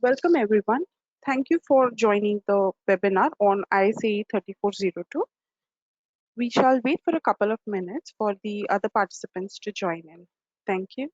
Welcome everyone. Thank you for joining the webinar on ISAE 3402. We shall wait for a couple of minutes for the other participants to join in. Thank you.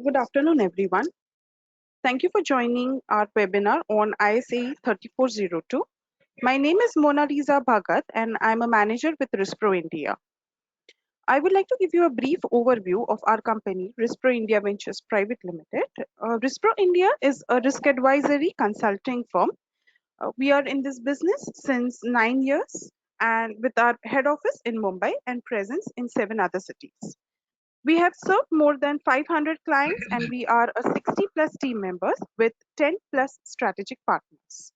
Good afternoon, everyone. Thank you for joining our webinar on ISAE 3402. My name is Mona Lisa Bhagat, and I'm a manager with Rispro India. I would like to give you a brief overview of our company, Rispro India Ventures Private Limited. Rispro India is a risk advisory consulting firm. We are in this business since 9 years. and with our head office in Mumbai and presence in 7 other cities. We have served more than 500 clients and we are a 60 plus team members with 10 plus strategic partners.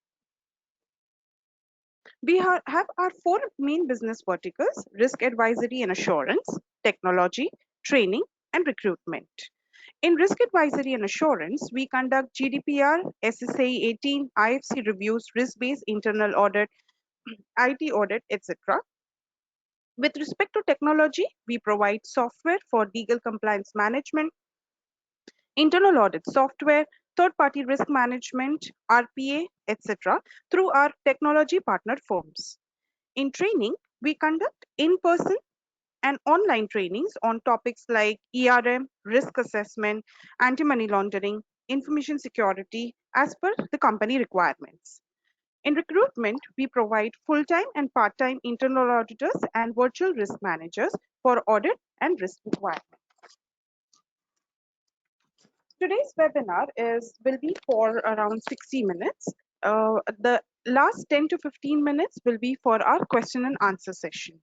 We have our 4 main business verticals: risk advisory and assurance, technology, training, and recruitment. In risk advisory and assurance, we conduct GDPR, SSAE 18, IFC reviews, risk-based internal audit, IT audit, etc. With respect to technology, we provide software for legal compliance management, internal audit software, third-party risk management, RPA, etc. through our technology partner firms. In training, we conduct in-person and online trainings on topics like ERM, risk assessment, anti-money laundering, information security as per the company requirements. In recruitment, we provide full-time and part-time internal auditors and virtual risk managers for audit and risk requirements. Today's webinar will be for around 60 minutes. The last 10 to 15 minutes will be for our question and answer session.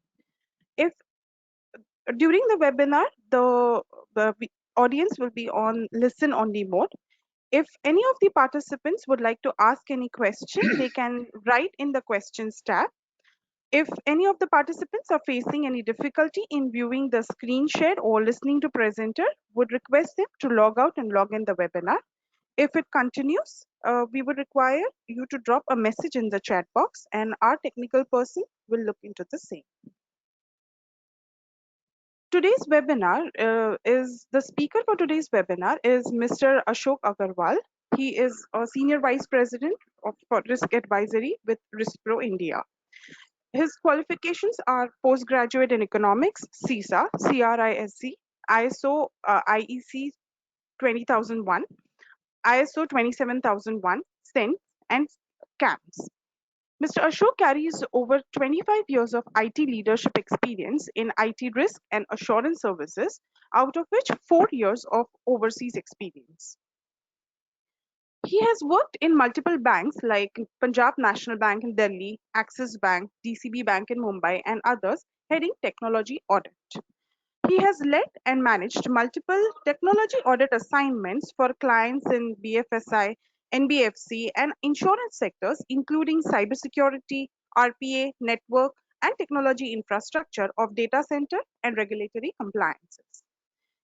If during the webinar, the audience will be on listen only mode. If any of the participants would like to ask any question, they can write in the questions tab. If any of the participants are facing any difficulty in viewing the screen share or listening to presenter, would request them to log out and log in the webinar. If it continues, we would require you to drop a message in the chat box and our technical person will look into the same. Today's webinar the speaker for today's webinar is Mr. Ashok Agarwal. He is a Senior Vice President for Risk Advisory with RiskPro India. His qualifications are postgraduate in economics, CISA, CRISC, ISO IEC 20001, ISO 27001, CENT, and CAMS. Mr. Ashok carries over 25 years of IT leadership experience in IT risk and assurance services, out of which 4 years of overseas experience. He has worked in multiple banks like Punjab National Bank in Delhi, Axis Bank, DCB Bank in Mumbai, and others, heading technology audit. He has led and managed multiple technology audit assignments for clients in BFSI, NBFC, and insurance sectors, including cybersecurity, RPA, network, and technology infrastructure of data center and regulatory compliances.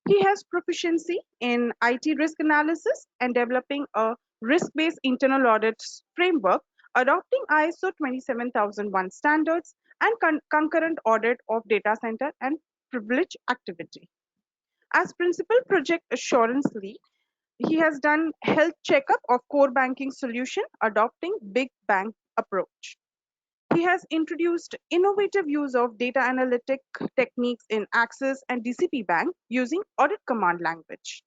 He has proficiency in IT risk analysis and developing a risk-based internal audits framework, adopting ISO 27001 standards, and concurrent audit of data center and privilege activity. As principal project assurance lead, he has done health checkup of core banking solution, adopting big bang approach. He has introduced innovative use of data analytic techniques in Axis and DCP Bank using audit command language.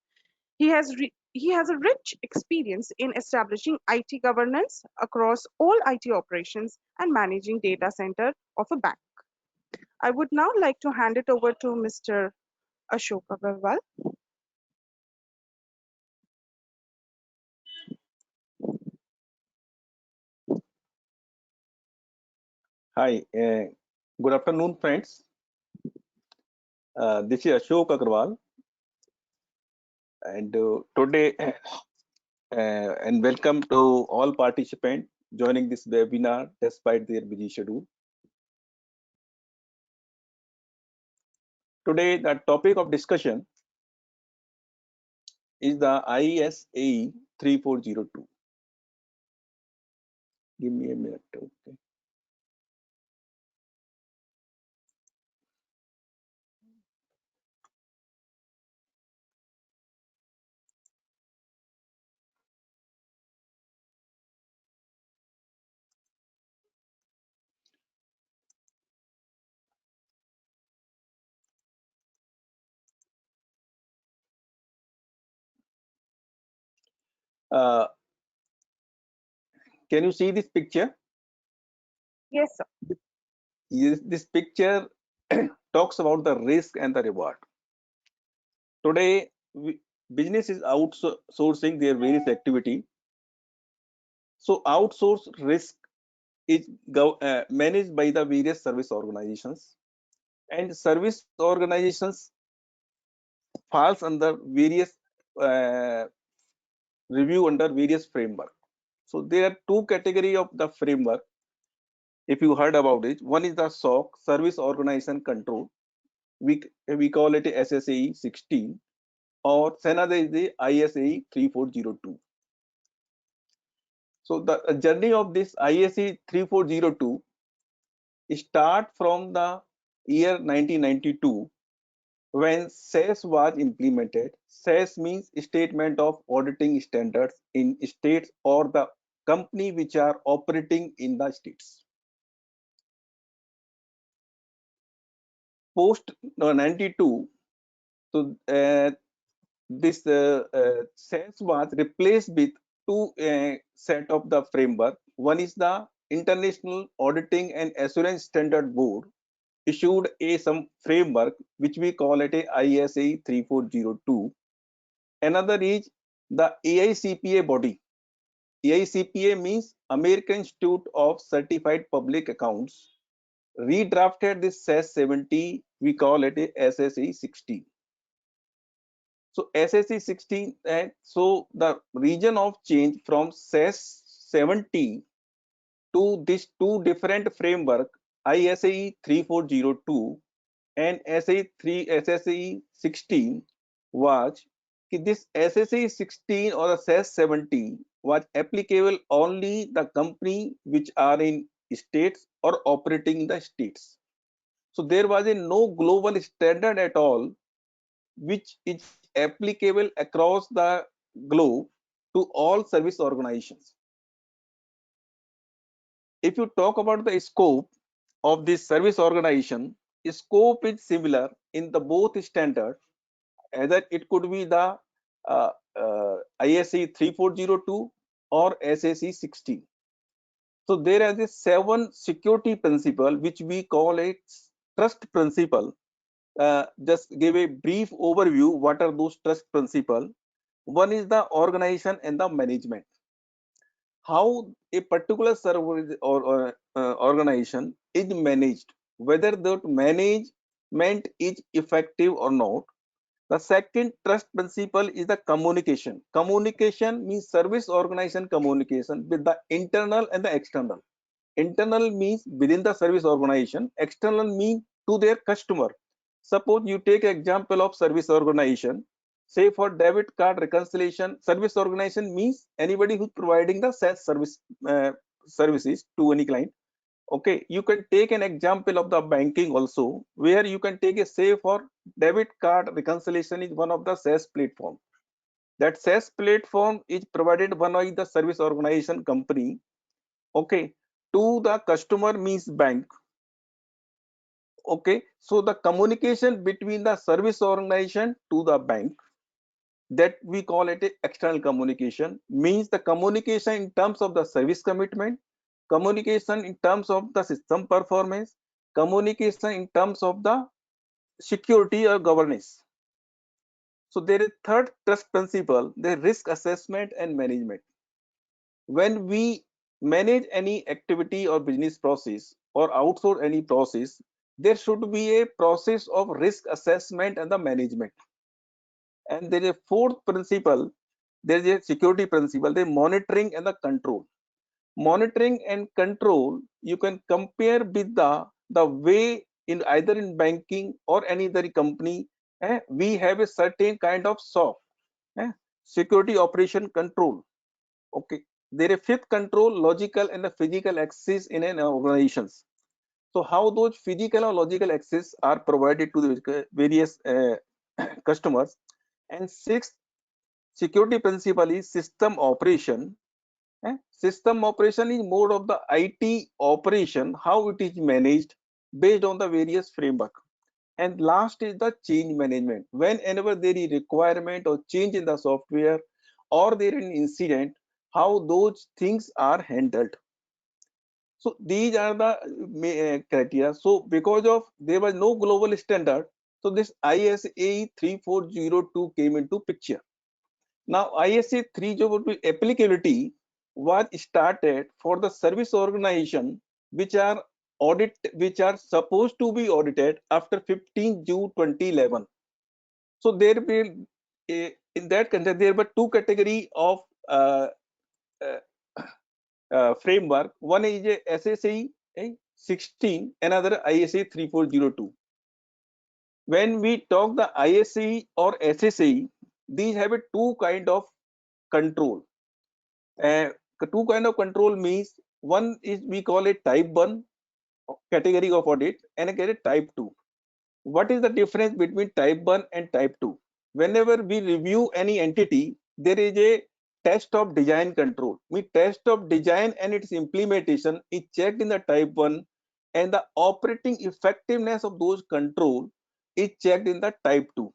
He has a rich experience in establishing IT governance across all IT operations and managing data center of a bank. I would now like to hand it over to Mr. Ashok Agarwal. Hi, good afternoon, friends. This is Ashok Agarwal, and today, and welcome to all participants joining this webinar despite their busy schedule. Today, the topic of discussion is the ISAE 3402. Give me a minute. Okay. Can you see this picture? Yes, sir. This picture talks about the risk and the reward. Today, business is outsourcing their various activity. So outsource risk is managed by the various service organizations, and service organizations falls under various uh, review under various framework. So there are two category of the framework. If you heard about it, one is the SOC, Service Organization Control. We call it SSAE 16, or another is the ISAE 3402. So the journey of this ISAE 3402 start from the year 1992 when SES was implemented. SES means Statement of Auditing Standards in states or the company which are operating in the states. Post 92, so this SES was replaced with two set of the framework. One is the International Auditing and Assurance Standard Board issued some framework which we call it a ISAE 3402. Another is the AICPA body. AICPA means American Institute of Certified Public Accounts. Redrafted this SES 70, we call it a SSE 16. So SSE 16, so the region of change from SES 70 to these two different framework, ISAE 3402 and SSE 16, was this SSE 16 or the SES 70 was applicable only the company which are in states or operating in the states. So there was a no global standard at all which is applicable across the globe to all service organizations. If you talk about the scope of this service organization, scope is similar in the both standard, either it could be the ISE 3402 or SSE 16. So there are the 7 security principle which we call it trust principle. Just give a brief overview. What are those trust principle? One is the organization and the management. How a particular service or organization is managed, whether that management is effective or not. The second trust principle is the communication. Communication means service organization communication with the internal and the external. Internal means within the service organization, external means to their customer. Suppose you take example of service organization, say for debit card reconciliation, service organization means anybody who's providing the SaaS services to any client. Okay, you can take an example of the banking also, where you can take a say for debit card reconciliation is one of the SaaS platform. That SaaS platform is provided one by the service organization company. Okay, to the customer means bank. Okay, so the communication between the service organization to the bank, that we call it a external communication, means the communication in terms of the service commitment, communication in terms of the system performance, communication in terms of the security or governance. So there is third trust principle, the risk assessment and management. When we manage any activity or business process or outsource any process, there should be a process of risk assessment and the management. And there is a fourth principle, there is a security principle, the monitoring and the control. Monitoring and control, you can compare with the way in either in banking or any other company, we have a certain kind of SOC, security operation control. Okay, there is fifth control, logical and the physical access in an organizations. So how those physical or logical access are provided to the various customers. And sixth security principle is system operation. System operation is more of the IT operation, how it is managed based on the various framework. And last is the change management. Whenever there is requirement or change in the software or there is an incident, how those things are handled. So these are the criteria. So because of there was no global standard, so this ISAE 3402 came into picture. Now ISA 302 applicability, was started for the service organization which are supposed to be audited after 15 June 2011. So there will in that context there were two category of uh, uh, framework. One is a SSE 16, another ISA 3402. When we talk the ISE or SSE, these have a two kind of control. Uh, Two kind of control means one is we call it type 1 category of audit and a type 2. What is the difference between type 1 and type 2? Whenever we review any entity, there is a test of design control. We test of design and its implementation is checked in the type 1, and the operating effectiveness of those control is checked in the type 2.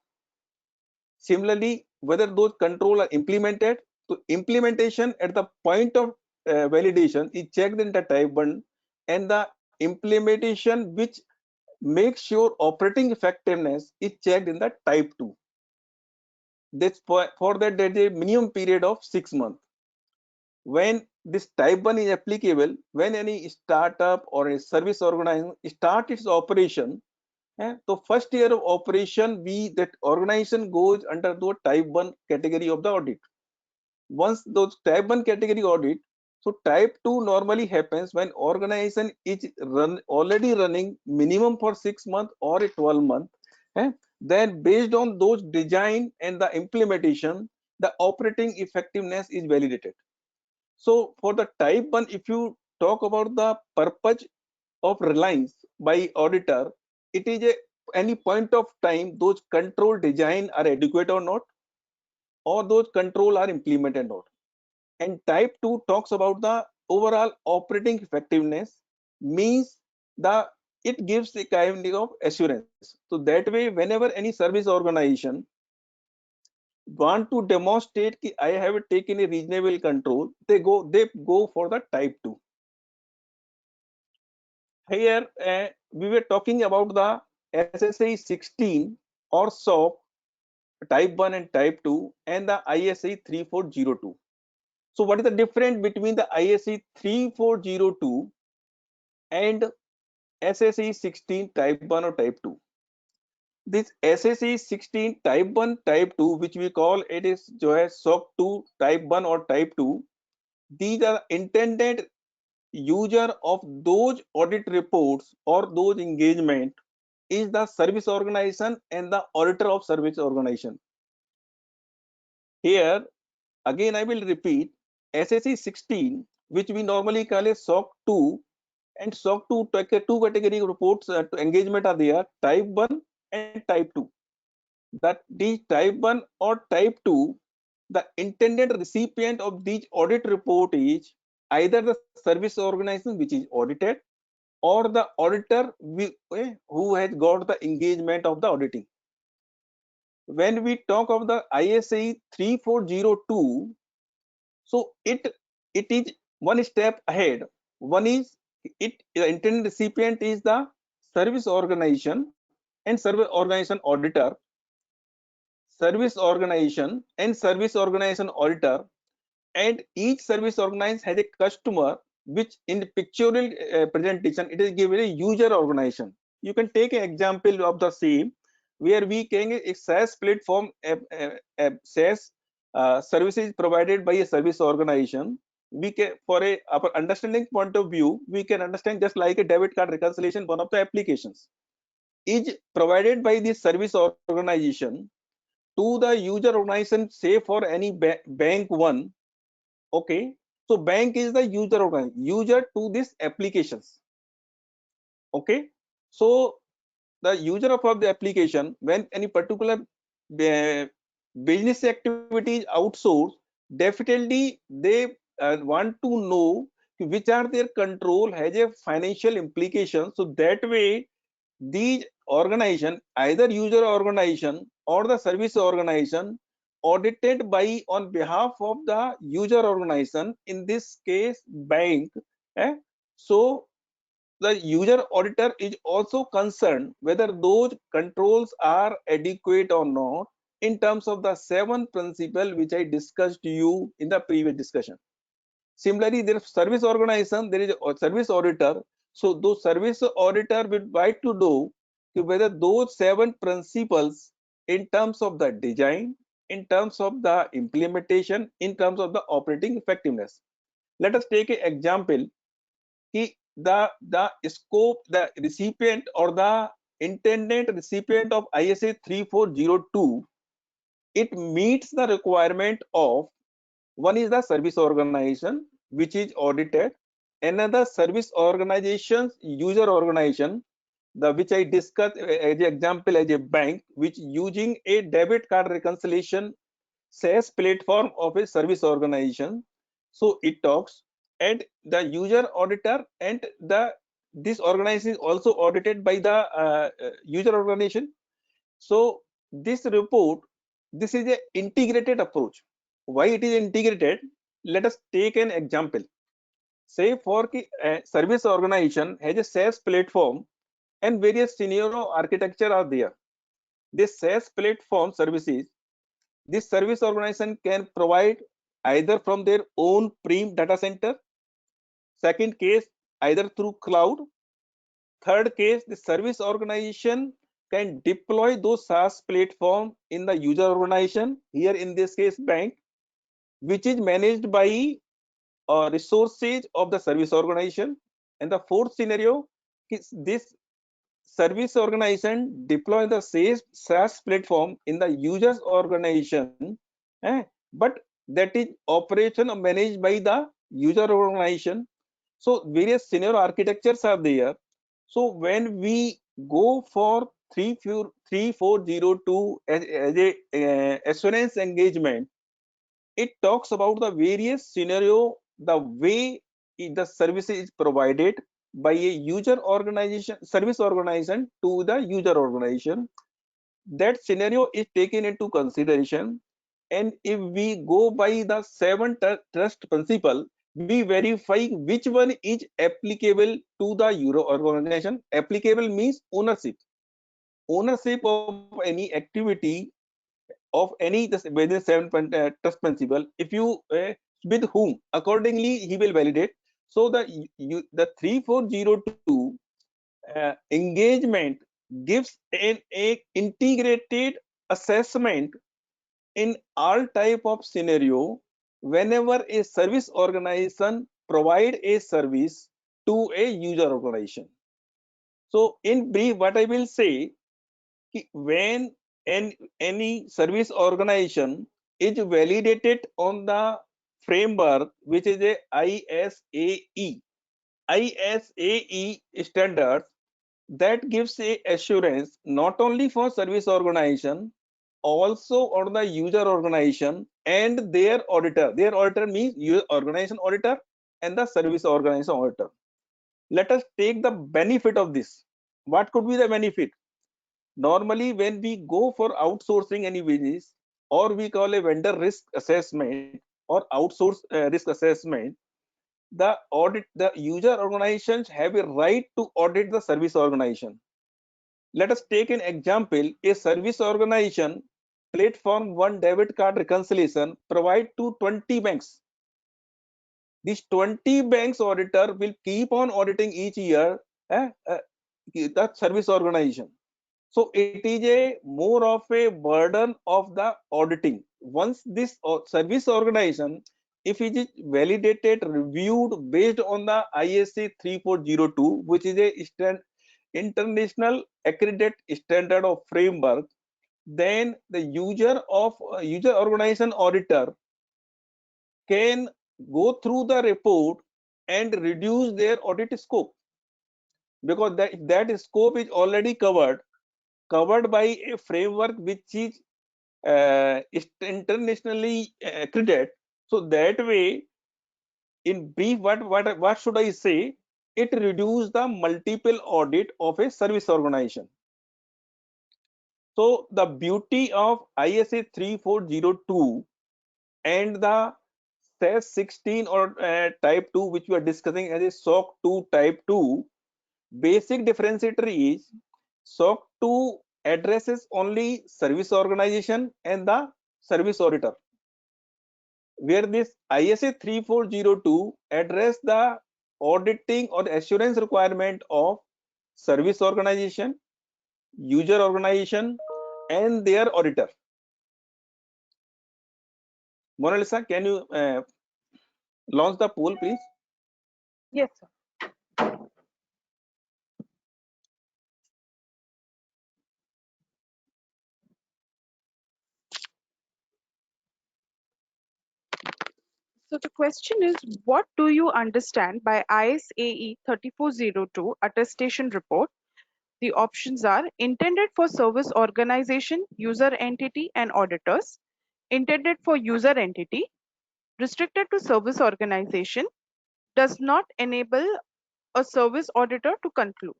Similarly, whether those control are implemented, so implementation at the point of validation is checked in the type 1, and the implementation which makes sure operating effectiveness is checked in the type 2. This for that there is a minimum period of 6 months. When this type 1 is applicable, when any startup or a service organization start its operation, so first year of operation, that organization goes under the type 1 category of the audit. Once those type 1 category audit, so type 2 normally happens when organization is already running minimum for 6 months or a 12 month. Then based on those design and the implementation, the operating effectiveness is validated. So for the type 1, if you talk about the purpose of reliance by auditor, it is any point of time those control design are adequate or not, or those control are implemented or not. And type 2 talks about the overall operating effectiveness, means the it gives a kind of assurance. So that way, whenever any service organization want to demonstrate that I have taken a reasonable control, they go for the type 2. Here we were talking about the SSA 16 or SOC type 1 and type 2 and the ISA 3402. So what is the difference between the ISA 3402 and SSE 16 type 1 or type 2? This SSE 16 type 1 type 2, which we call it is SOC 2 type 1 or type 2, these are intended user of those audit reports or those engagement is the service organization and the auditor of service organization. Here again I will repeat, SSE 16, which we normally call a SOC 2, and SOC 2 two category reports to engagement are there, type 1 and type 2. That these type 1 or type 2, the intended recipient of these audit report is either the service organization which is audited or the auditor who has got the engagement of the auditing. When we talk of the ISA 3402, so it is one step ahead. One is the intended recipient is the service organization and service organization auditor, service organization and service organization auditor, and each service organization has a customer, which in the pictorial presentation it is given a user organization. You can take an example of the same, where we can a SaaS platform, SaaS services provided by a service organization. We can, for a our understanding point of view, we can understand just like a debit card reconciliation, one of the applications is provided by this service organization to the user organization, say for any bank one. Okay, so bank is the user to this applications. Okay, so the user of the application, when any particular business activity is outsourced, definitely they want to know which are their control has a financial implication. So that way these organization, either user organization or the service organization, audited by on behalf of the user organization, in this case bank. So the user auditor is also concerned whether those controls are adequate or not in terms of the 7 principle which I discussed to you in the previous discussion. Similarly, there is service organization, there is a service auditor. So those service auditor will try to know whether those 7 principles in terms of the design, in terms of the implementation, in terms of the operating effectiveness. Let us take an example. The scope, the recipient or the intended recipient of ISA 3402, it meets the requirement of, one is the service organization which is audited, another service organization's user organization, the which I discussed as an example as a bank which using a debit card reconciliation SaaS platform of a service organization. So it talks, and the user auditor and the this organization is also audited by the user organization. So this report, this is a integrated approach. Why it is integrated? Let us take an example. Say for a service organization has a SaaS platform and various scenario architecture are there. This SaaS platform services, this service organization can provide either from their own prem data center, second case either through cloud, third case the service organization can deploy those SaaS platform in the user organization, here in this case bank, which is managed by resources of the service organization. And the fourth scenario is this service organization deploy the SaaS platform in the users organization, but that is operation or managed by the user organization. So various scenario architectures are there. So when we go for 3402 as a assurance engagement, it talks about the various scenario, the way the service is provided by a user organization, service organization to the user organization. That scenario is taken into consideration, and if we go by the 7 trust principle, we verify which one is applicable to the euro organization. Applicable means ownership, ownership of any activity of any within 7 trust principle. If you with whom, accordingly he will validate. So the 3402 engagement gives a integrated assessment in all type of scenario whenever a service organization provide a service to a user organization. So in brief, what I will say, when any service organization is validated on the framework which is a ISAE standards, that gives a assurance not only for service organization, also on the user organization and their auditor. Their auditor means user organization auditor and the service organization auditor. Let us take the benefit of this. What could be the benefit? Normally when we go for outsourcing any business, or we call a vendor risk assessment or outsource risk assessment, the user organizations have a right to audit the service organization. Let us take an example. A service organization platform one debit card reconciliation provide to 20 banks. These 20 banks auditor will keep on auditing each year the service organization. So it is a more of a burden of the auditing. Once this service organization, if it is validated, reviewed based on the ISA 3402, which is a international accredited standard of framework, then the user organization auditor can go through the report and reduce their audit scope, because that scope is already covered by a framework which is internationally accredited. So that way, in brief, what should I say? It reduces the multiple audit of a service organization. So the beauty of ISA 3402 and the SAS 16 or type 2, which we are discussing as a SOC 2 type 2, basic differentiator is SOC 2 addresses only service organization and the service auditor, where this ISA 3402 address the auditing or assurance requirement of service organization, user organization, and their auditor. Mona Lisa, can you launch the poll, please? Yes, sir. So the question is, what do you understand by ISAE 3402 attestation report? The options are intended for service organization, user entity, and auditors, intended for user entity, restricted to service organization, does not enable a service auditor to conclude.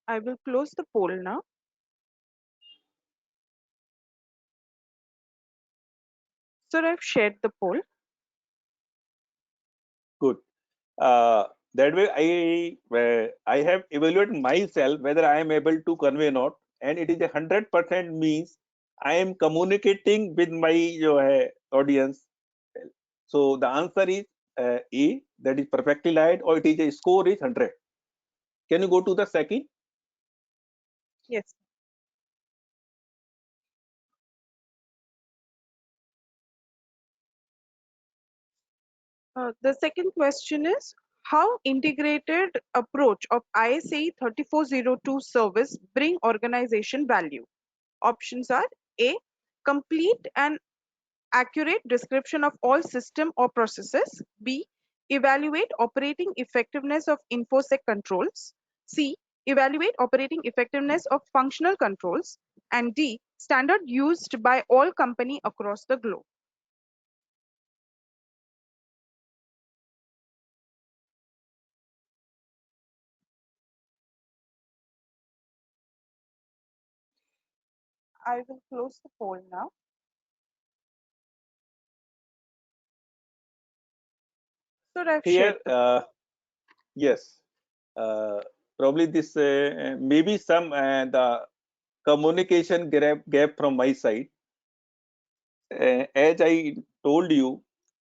I will close the poll now. Sir, I've shared the poll. Good. That way I have evaluated myself whether I am able to convey or not, and it is 100% means I am communicating with my audience. So the answer is A, that is perfectly right, or it is a score is 100. Can you go to the second? Yes. The second question is, how integrated approach of ISAE 3402 service bring organization value? Options are A, complete and accurate description of all system or processes. B, evaluate operating effectiveness of InfoSec controls. C, evaluate operating effectiveness of functional controls. And D, standard used by all company across the globe. I will close the poll now. So I've Here, shared. yes, uh, probably this maybe some the communication gap from my side. As I told you,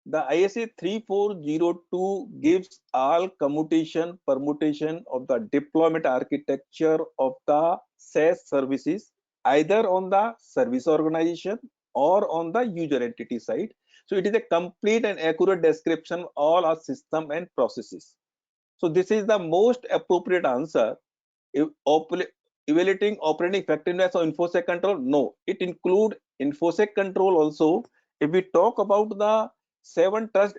the ISA 3402 gives all commutation permutation of the deployment architecture of the SaaS services either on the service organization or on the user entity side. So it is a complete and accurate description of all our system and processes. So this is the most appropriate answer. Evaluating operating effectiveness of InfoSec control? No, it include InfoSec control also. If we talk about the seven trust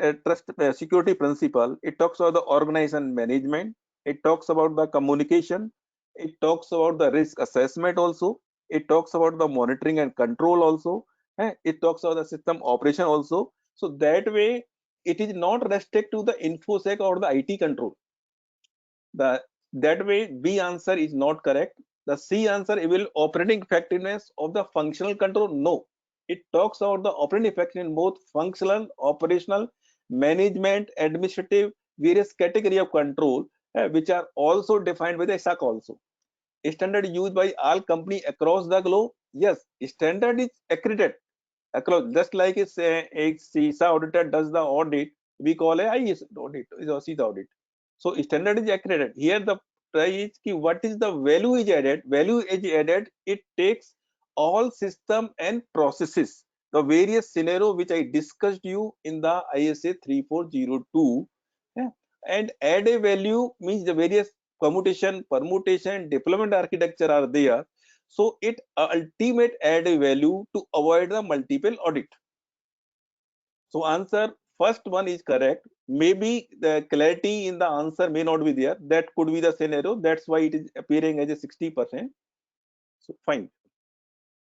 security principle, it talks about the organization management. It talks about the communication. It talks about the risk assessment also. It talks about the monitoring and control also. It talks about the system operation also. So that way, it is not restricted to the InfoSec or the IT control. The that way B answer is not correct. The C answer will operating effectiveness of the functional control. No, it talks about the operating effectiveness in both functional, operational, management, administrative, various category of control, which are also defined with a SAC also. Standard used by all company across the globe. Yes, standard is accredited across, just like a CISA auditor does the audit, we call a IS audit, is a CISA audit. So standard is accredited. Here the try is ki what is the value is added? Value is added. It takes all system and processes, the various scenario which I discussed you in the ISA 3402, yeah, and add a value means the various commutation, permutation, deployment architecture are there. So it ultimate add a value to avoid the multiple audit. So answer first one is correct. Maybe the clarity in the answer may not be there. That could be the scenario. That's why it is appearing as a 60%. So fine.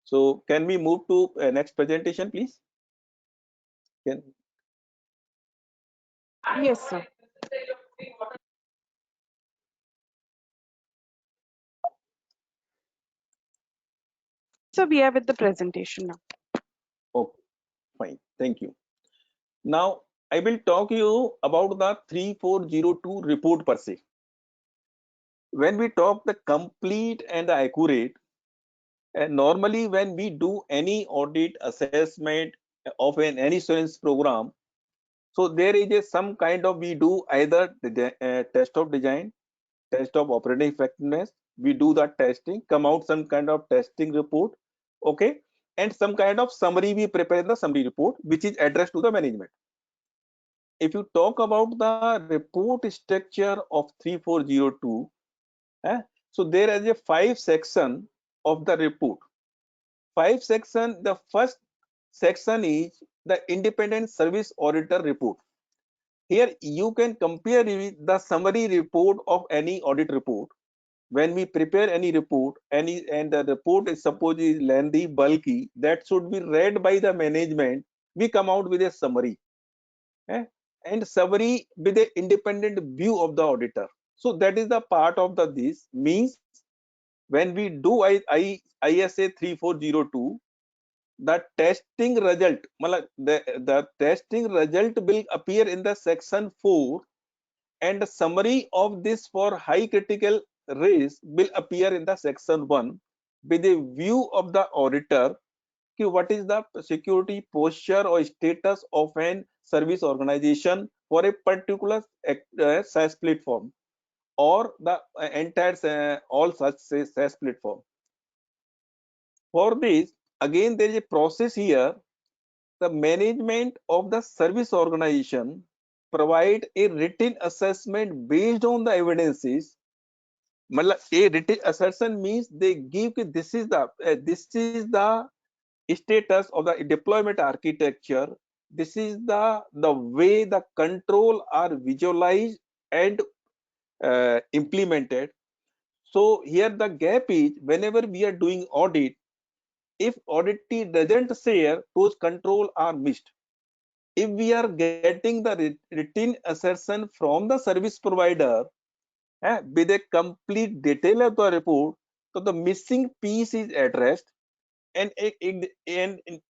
So can we move to next presentation, please? Can, Yes, sir. So we are with the presentation now. okay, fine. Thank you. Now I will talk you about the 3402 report per se. When we talk the complete and the accurate, normally when we do any audit assessment of any insurance program, so there is some kind of, we do either the test of design, test of operating effectiveness, we do the testing, come out some kind of testing report, okay, and some kind of summary, we prepare the summary report which is addressed to the management. If you talk about the report structure of 3402, so there is a 5 section of the report. 5 section, the first section is the independent service auditor report. Here you can compare with the summary report of any audit report. When we prepare any report, and the report is suppose is lengthy, bulky, that should be read by the management, we come out with a summary, eh? And summary with a independent view of the auditor. So that is the part of the this means when we do ISA 3402, the testing result, the testing result will appear in the section 4, and the summary of this for high critical risk will appear in the section 1 with a view of the auditor. What is the security posture or status of an service organization for a particular SaaS platform, or the entire all such SaaS platform. For this, again there is a process here. The management of the service organization provide a written assessment based on the evidences. A written assessment means they give this is the status of the deployment architecture. This is the way the control are visualized and implemented. So here the gap is, whenever we are doing audit, if auditee doesn't share, those control are missed. If we are getting the written assertion from the service provider, with a complete detail of the report, so the missing piece is addressed, and a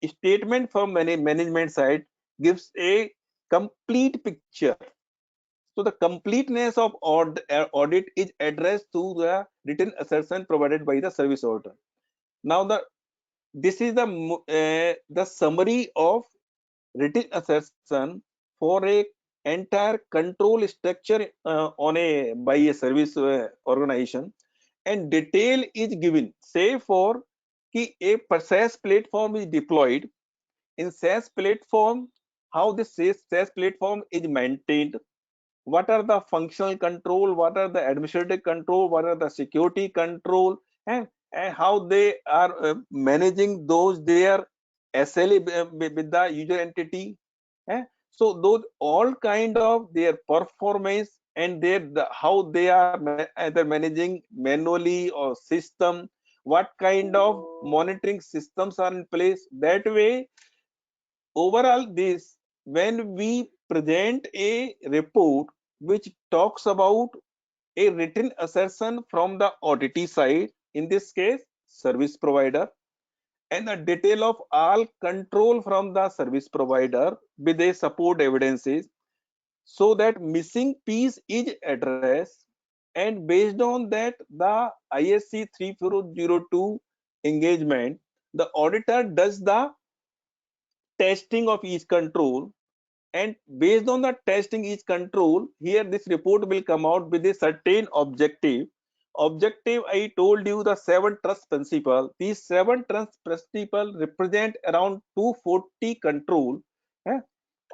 statement from management side gives a complete picture. So the completeness of audit is addressed to the written assertion provided by the service auditor. Now this is the summary of written assertion for a entire control structure on a by a service organization, and detail is given, say for ki a SaaS platform is deployed. In SaaS platform, how the SaaS platform is maintained, what are the functional control, what are the administrative control, what are the security control, and how they are managing those their SLA with the user entity. So those all kind of their performance and how they are either managing manually or system, what kind of monitoring systems are in place. That way, overall, this, when we present a report which talks about a written assertion from the auditee side, in this case service provider, and a detail of all control from the service provider with a support evidences, so that missing piece is addressed, and based on that the ISC 3402 engagement, the auditor does the testing of each control, and based on the testing each control, here this report will come out with a certain objective. I told you the 7 trust principle. These 7 trust principle represent around 240 control, eh,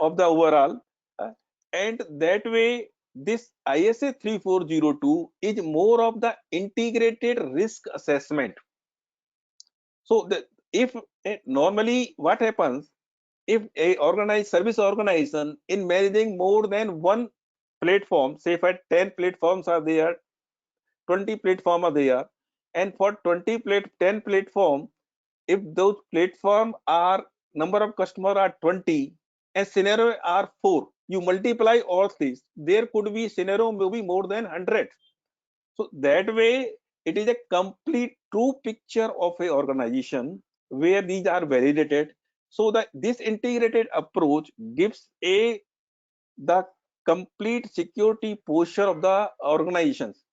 of the overall, uh, and that way this ISA 3402 is more of the integrated risk assessment. So if normally what happens, if a organized service organization in managing more than one platform, say for 10 platforms are there, 20 platform are there, and for 10 platform, if those platform are number of customer are 20 and scenario are 4, you multiply all these, there could be scenario maybe more than 100. So that way it is a complete true picture of a organization where these are validated. So that this integrated approach gives the complete security posture of the organizations.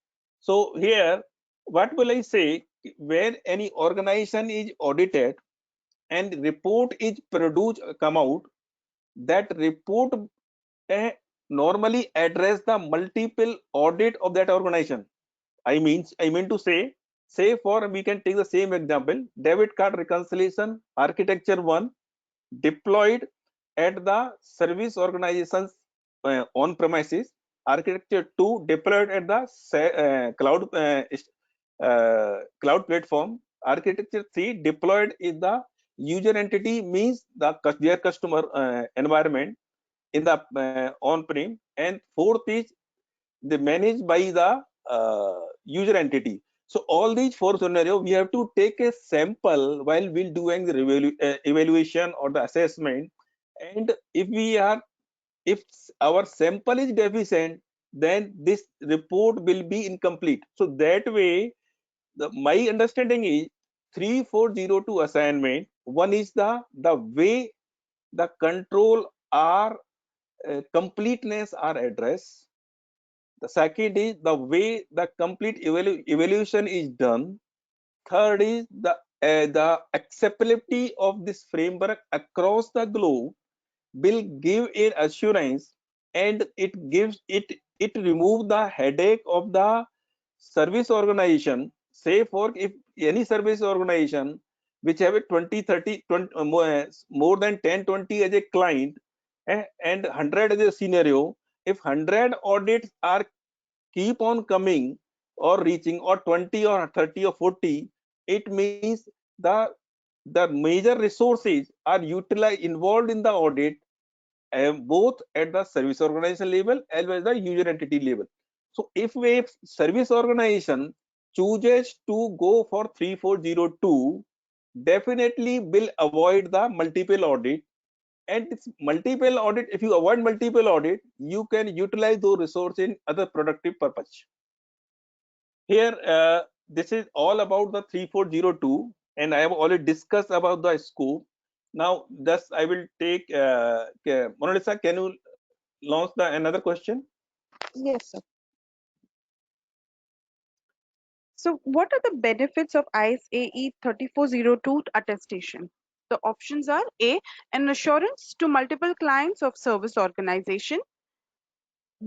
So here, what will I say? When any organization is audited and report is produced, come out, that report normally address the multiple audit of that organization. I mean to say for we can take the same example, debit card reconciliation architecture 1 deployed at the service organizations on premises, architecture 2 deployed at the cloud platform, architecture 3 deployed in the user entity, means their customer environment in the on-prem, and fourth is they managed by the user entity. So all these four scenarios, we have to take a sample while we're doing the evaluation or the assessment. And if our sample is deficient, then this report will be incomplete. So that way, my understanding is 3402 assignment. One is the way the control are completeness are addressed. The second is the way the complete evaluation is done. Third is the acceptability of this framework across the globe will give an assurance, and it remove the headache of the service organization. Say for if any service organization which have a 20 30 20, more than 10 20 as a client, and 100 as a scenario, if 100 audits are keep on coming or reaching, or 20 or 30 or 40, it means the the major resources are utilized involved in the audit, both at the service organization level as well as the user entity level. So if a service organization chooses to go for 3402, definitely will avoid the multiple audit. And it's multiple audit, if you avoid multiple audit, you can utilize those resources in other productive purpose. Here, this is all about the 3402, and I have already discussed about the scope. Now, thus I will take Mona Lisa, can you launch the another question? Yes, sir. So what are the benefits of ISAE 3402 attestation? The options are A, an assurance to multiple clients of service organization.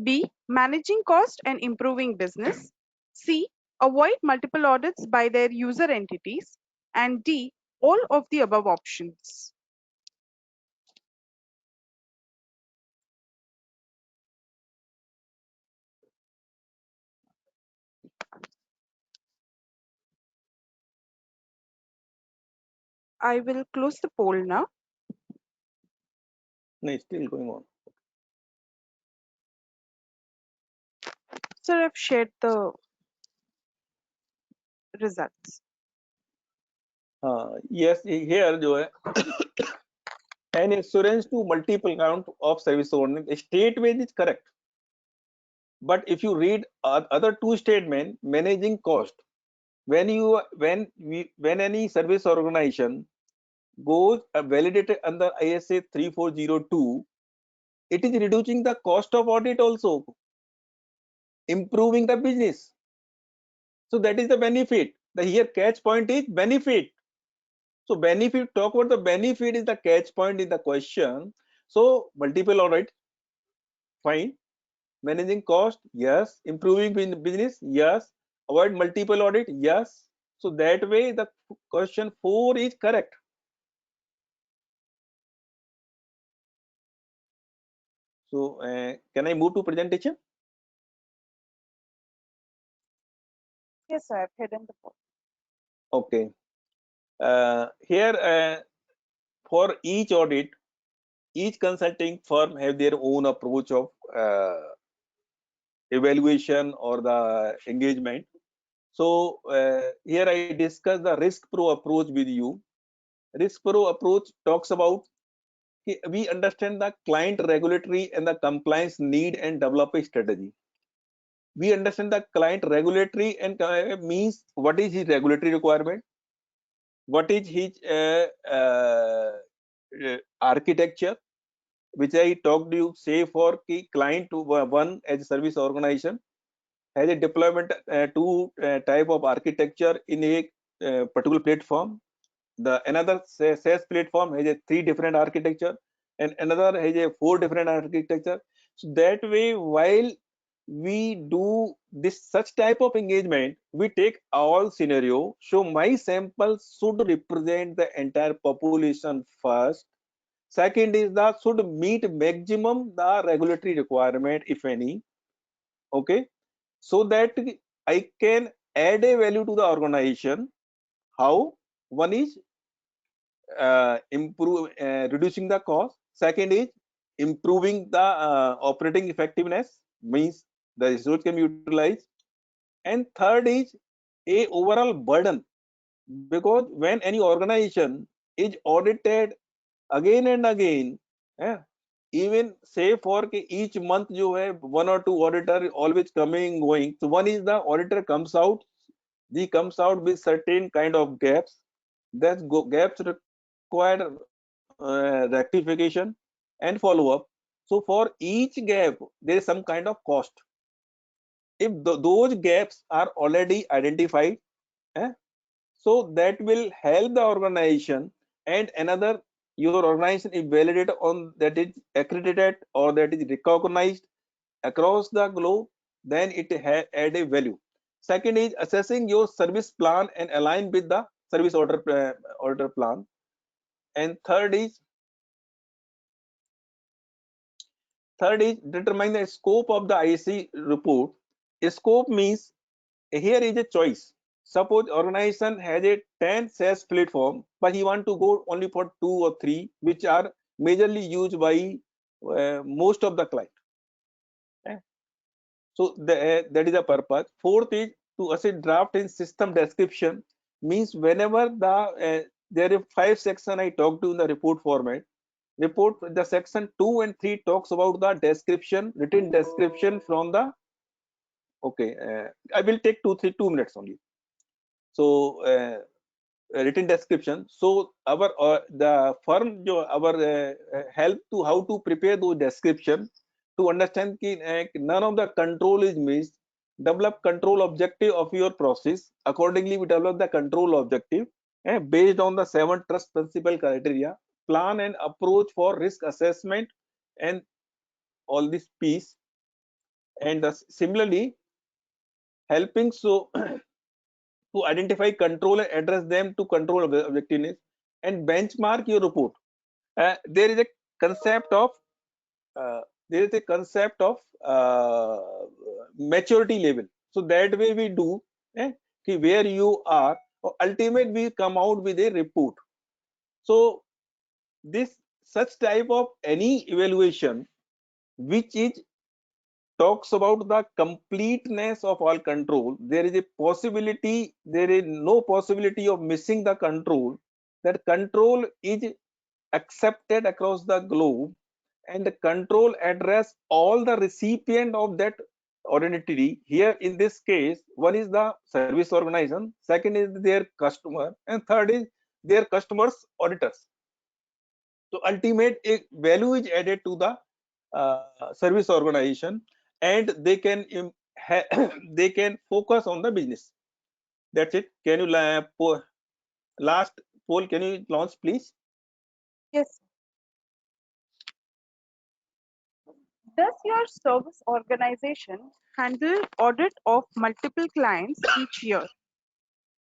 B, managing cost and improving business. C, avoid multiple audits by their user entities. And D, all of the above options. I will close the poll now. No, it's still going on. Sir, I've shared the results. Yes, here जो है an assurance to multiple count of service owner, state wage is correct. But if you read other two statements, managing cost, when any service organization goes validated under ISA 3402, it is reducing the cost of audit, also improving the business. So that is the benefit. The here catch point is benefit. So benefit, talk about the benefit is the catch point in the question. So multiple audit, fine. Managing cost, yes. Improving business, yes. Avoid multiple audit, yes. So that way the question 4 is correct. So can I move to presentation? Yes, sir, I've hidden the poll. Okay. Here for each audit, each consulting firm have their own approach of evaluation or the engagement. So here I discuss the risk pro approach with you. Risk pro approach talks about we understand the client regulatory and the compliance need and develop a strategy. We understand the client regulatory and means what is his regulatory requirement, what is his architecture, which I talked to you, say for key client to one as a service organization has a deployment two type of architecture in a particular platform. The another SaaS platform has a 3 different architecture, and another has a 4 different architecture. So that way, while we do this such type of engagement, we take all scenario. So my sample should represent the entire population first. Second is that should meet maximum the regulatory requirement, if any. Okay, so that I can add a value to the organization. How? One is reducing the cost. Second is improving the operating effectiveness, means the resource can be utilized. And third is a overall burden, because when any organization is audited again and again, eh, even say for each month you have 1 or 2 auditor always coming going. So one is the auditor comes out, he comes out with certain kind of gaps. That gaps require rectification and follow up. So for each gap there is some kind of cost. If those gaps are already identified, eh, so that will help the organization. And another, your organization is validated on that is accredited or that is recognized across the globe, then it add a value. Second is assessing your service plan and align with the service order plan. And third is determine the scope of the IC report. A scope means here is a choice. Suppose organization has a 10 SaaS platform, but he want to go only for 2 or 3, which are majorly used by most of the client. Eh? So that is the purpose. Fourth is to assign draft in system description, means whenever there are 5 section I talked to in the report format. Report the section 2 and 3 talks about the description, written description from the. Okay, I will take 2 minutes only. So written description. So our the firm our help to how to prepare those description, to understand that none of the control is missed. Develop control objective of your process. Accordingly, we develop the control objective based on the 7 trust principle criteria. Plan and approach for risk assessment and all this piece. And similarly, helping so to identify control and address them to control objectiveness and benchmark your report. There is a concept of uh, uh, maturity level. So that way we do where you are. Ultimately, we come out with a report. So this such type of any evaluation which is talks about the completeness of all control. There is a possibility, there is no possibility of missing the control. That control is accepted across the globe, and the control address all the recipient of that identity. Here in this case, one is the service organization, second is their customer, and third is their customers auditors. So ultimate value is added to the service organization, and they can they can focus on the business. That's it. Can you last poll can you launch please? Yes. Does your service organization handle audit of multiple clients each year?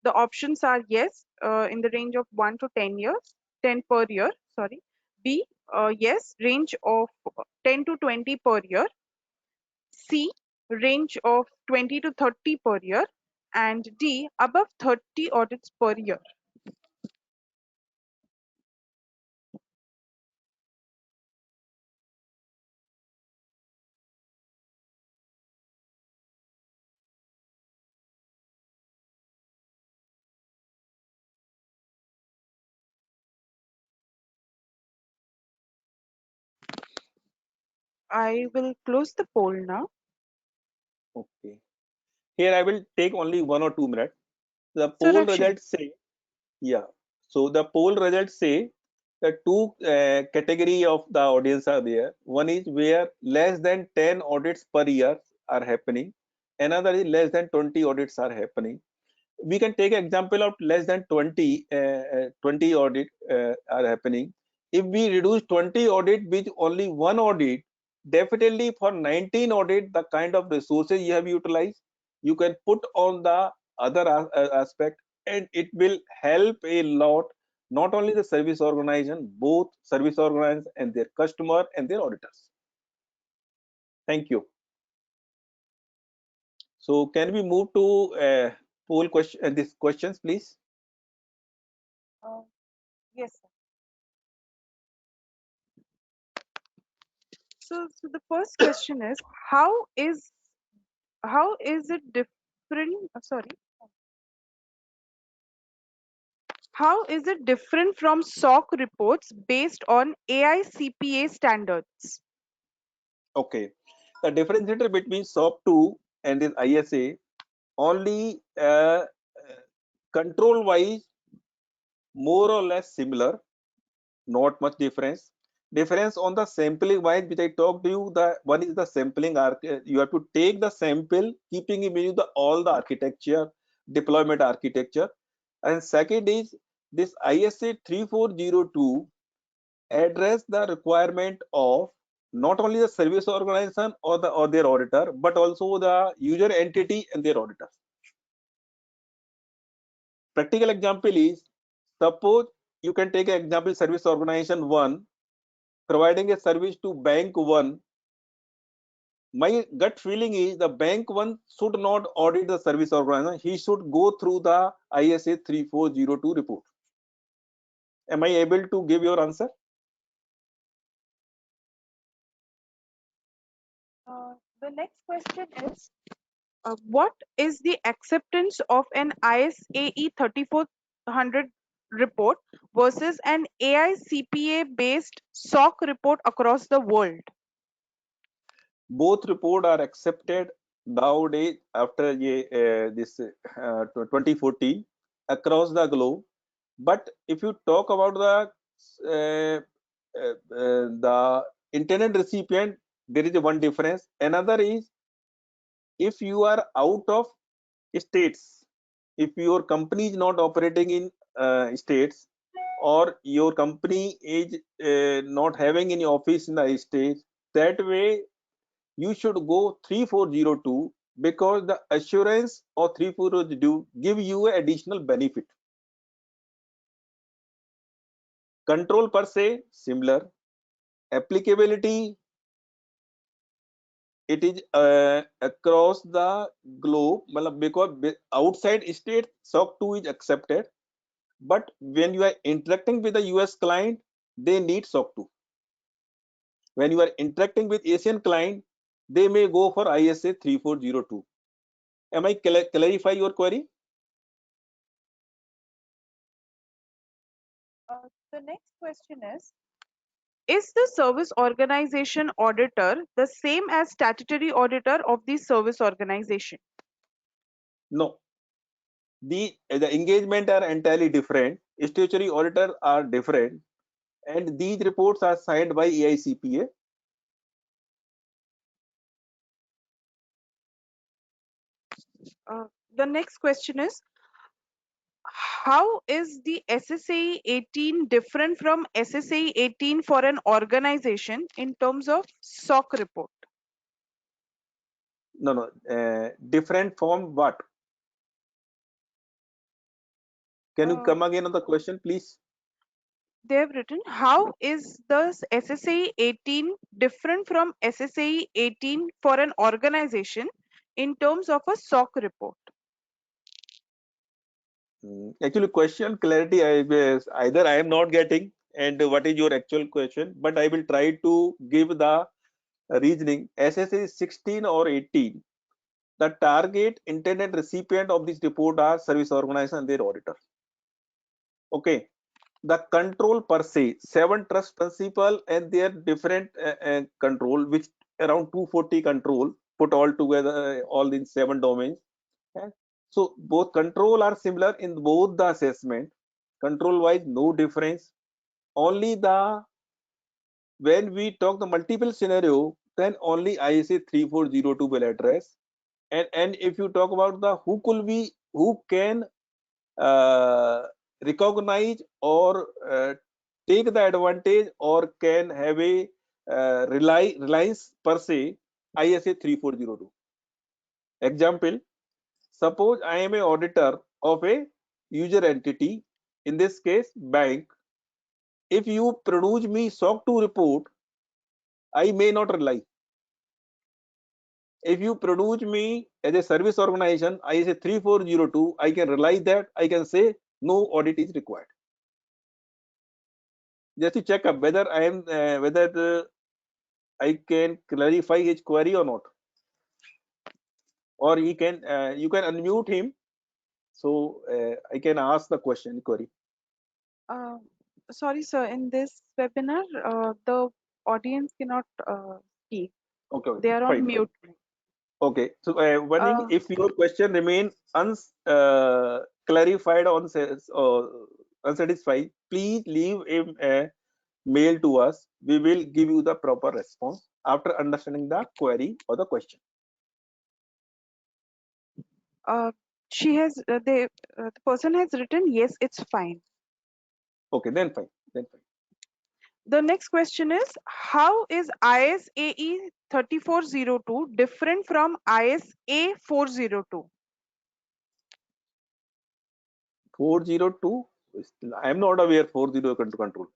The options are yes, in the range of 1 to 10 years, 10 per year, sorry. B, yes, range of 10 to 20 per year. C, range of 20 to 30 per year. And D, above 30 audits per year. I will close the poll now. Okay. Here I will take only 1 or 2 minutes. The Sir, poll actually, results say, yeah. So the poll results say the two category of the audience are there. One is where less than 10 audits per year are happening, another is less than 20 audits are happening. We can take an example of less than 20 audit are happening. If we reduce 20 audit with only one audit, definitely for 19 audit, the kind of resources you have utilized, you can put on the other aspect, and it will help a lot, not only the service organization, both service organization and their customer and their auditors. Thank you. So can we move to poll question, these questions, please? Yes, sir. So the first question is how is it different? Sorry, how is it different from SOC reports based on AICPA standards? Okay, the differentiator between SOC 2 and this ISA only control wise more or less similar, not much difference. Difference on the sampling wise, which I talked to you, the one is the sampling. You have to take the sample, keeping in view the all the architecture, deployment architecture, and second is this ISA 3402 address the requirement of not only the service organization or their auditor, but also the user entity and their auditor. Practical example is, suppose you can take an example, service organization 1 providing a service to bank 1. My gut feeling is the bank 1 should not audit the service organization, he should go through the ISA 3402 report. Am I able to give your answer? The next question is what is the acceptance of an ISAE 3400 report versus an AICPA based SOC report across the world? Both report are accepted nowadays after this 2014 across the globe. But if you talk about the internet recipient, there is a one difference. Another is, if you are out of states, if your company is not operating in states, or your company is not having any office in the states, that way you should go 3402, because the assurance of 3402 give you additional benefit. Control per se similar, applicability it is across the globe, because outside state SOC 2 is accepted, but when you are interacting with the US client, they need SOC 2. When you are interacting with Asian client, they may go for ISA 3402. Am I clarify your query? The next question is the service organization auditor the same as statutory auditor of the service organization? No, the engagement are entirely different. Statutory auditor are different, and these reports are signed by AICPA. The next question is how is the SSAE 18 different from SSAE 18 for an organization in terms of SOC report? No, different from what? Can you come again on the question, please? They have written how is the SSAE 18 different from SSAE 18 for an organization in terms of a SOC report? Actually, question clarity, either I am not getting, and what is your actual question, but I will try to give the reasoning. SSA 16 or 18, the target internet recipient of this report are service organization and their auditor. Okay, the control per se, 7 trust principle and their different control, which around 240 control put all together, all in 7 domains. Okay? So both control are similar in both the assessment. Control wise, no difference. Only the when we talk the multiple scenario, then only ISA 3402 will address. And if you talk about the who can recognize or take the advantage or can have a reliance per se, ISA 3402. Example, suppose I am a auditor of a user entity, in this case bank. If you produce me SOC 2 report, I may not rely. If you produce me as a service organization, ISA 3402, I can rely that, I can say no audit is required. Just to check up whether I can clarify his query or not, or he can you can unmute him, so I can ask the query. Uh, Sorry, sir. In this webinar, the audience cannot speak. Okay, They are on fine. mute. Okay, so one thing, Uh, if your question remain clarified or unsatisfied, please leave a mail to us. We will give you the proper response after understanding the query or the question. she has the person has written yes, it's fine. Okay, then fine. The next question is, how is ISAE 3402 different from ISA 402? 402. I am not aware 402 control.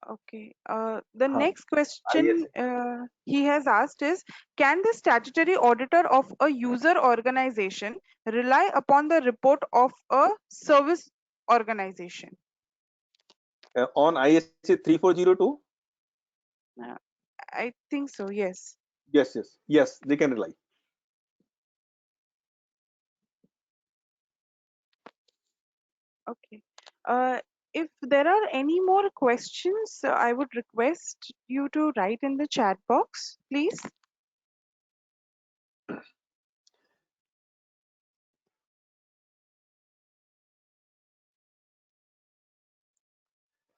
Okay. The next question ISA. he has asked is, can the statutory auditor of a user organization rely upon the report of a service organization? On ISA 3402. Uh, I think so, yes. Yes, they can rely. Okay. If there are any more questions, I would request you to write in the chat box, please.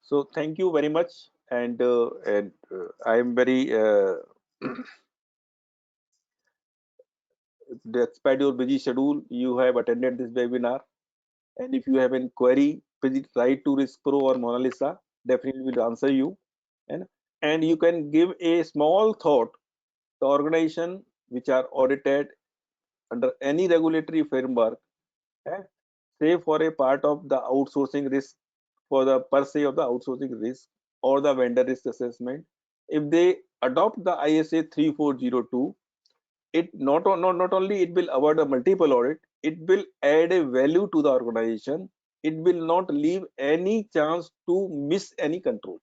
So thank you very much, and I am very despite your busy schedule, you have attended this webinar. And if you have any query, please write to RiskPro or Mona Lisa. Definitely will answer you. And you can give a small thought. The organization which are audited under any regulatory framework, eh, say for a part of the outsourcing risk, for the per se of the outsourcing risk or the vendor risk assessment, if they adopt the ISA 3402, it not only it will avoid a multiple audit, it will add a value to the organization. It will not leave any chance to miss any control.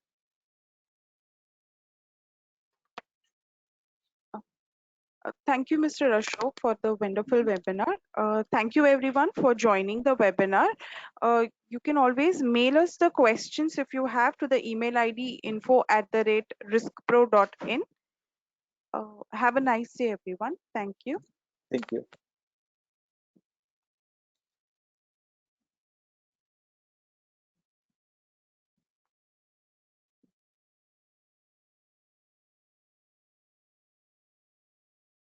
Thank you, Mr. Ashok, for the wonderful webinar. Thank you, everyone, for joining the webinar. You can always mail us the questions if you have to the email ID info@riskpro.in. Have a nice day, everyone. Thank you. Thank you.